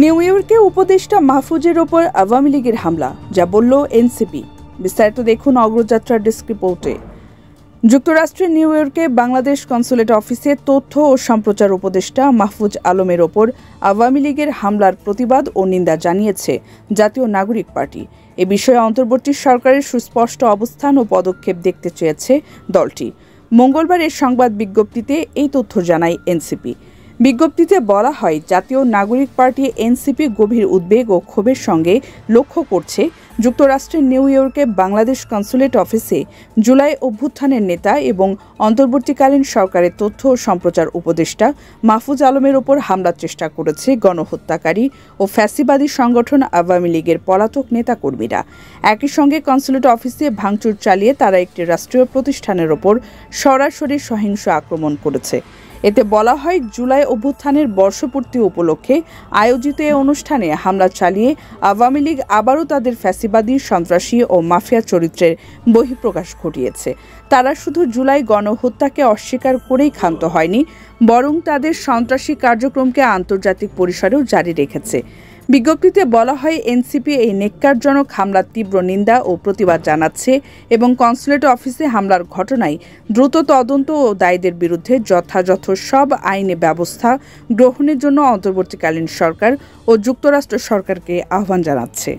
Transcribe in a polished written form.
New ইয়র্কে উপদেষ্টা মাহফুজের ওপর আওয়ামী লীগের হামলা, যা বলল এনসিপি। বিস্তারিত দেখুন অগ্রযাত্রার ডেস্ক রিপোর্টে। যুক্তরাষ্ট্রের নিউ ইয়র্কে বাংলাদেশ কনসুলেট অফিসে তথ্য ও সম্প্রচার উপদেষ্টা মাহফুজ আলমের ওপর আওয়ামী লীগের হামলার প্রতিবাদ ও নিন্দা জানিয়েছে জাতীয় নাগরিক পার্টি। এ বিষয়ে অন্তর্বর্তী সরকারের সুস্পষ্ট অবস্থান ও পদক্ষেপ দেখতে চেয়েছে দলটি। মঙ্গলবার এর সংবাদ বিজ্ঞপ্তিতে এই তথ্য জানায় এনসিপি। বিজ্ঞপ্তিতে বলা হয়, জাতীয় নাগরিক পার্টি এনসিপি গভীর উদ্বেগ ও ক্ষোভের সঙ্গে লক্ষ্য করছে যুক্তরাষ্ট্রের নিউ ইয়র্কে বাংলাদেশ কনসুলেট অফিসে জুলাই অভ্যুত্থানের নেতা এবং অন্তর্বর্তীকালীন সরকারের তথ্য ও সম্প্রচার উপদেষ্টা মাহফুজ আলমের ওপর হামলার চেষ্টা করেছে গণহত্যাকারী ও ফ্যাসিবাদী সংগঠন আওয়ামী লীগের পলাতক নেতাকর্মীরা। একই সঙ্গে কনসুলেট অফিসে ভাঙচুর চালিয়ে তারা একটি রাষ্ট্রীয় প্রতিষ্ঠানের ওপর সরাসরি সহিংস আক্রমণ করেছে। এতে বলা হয়, জুলাই অভ্যুত্থানের বর্ষপূর্তি উপলক্ষে আয়োজিত এই অনুষ্ঠানে হামলা চালিয়ে আওয়ামী লীগ আবারও তাদের ফ্যাসিবাদী, সন্ত্রাসী ও মাফিয়া চরিত্রের বহিঃপ্রকাশ ঘটিয়েছে। তারা শুধু জুলাই গণহত্যাকে অস্বীকার করেই ক্ষান্ত হয়নি, বরং তাদের সন্ত্রাসী কার্যক্রমকে আন্তর্জাতিক পরিসরেও জারি রেখেছে। বিজ্ঞপ্তিতে বলা হয়, এনসিপি এই নেক্কারজনক হামলার তীব্র নিন্দা ও প্রতিবাদ জানাচ্ছে এবং কনসুলেট অফিসে হামলার ঘটনায় দ্রুত তদন্ত ও দায়ীদের বিরুদ্ধে যথাযথ সব আইনি ব্যবস্থা গ্রহণের জন্য অন্তর্বর্তীকালীন সরকার ও যুক্তরাষ্ট্র সরকারকে আহ্বান জানাচ্ছে।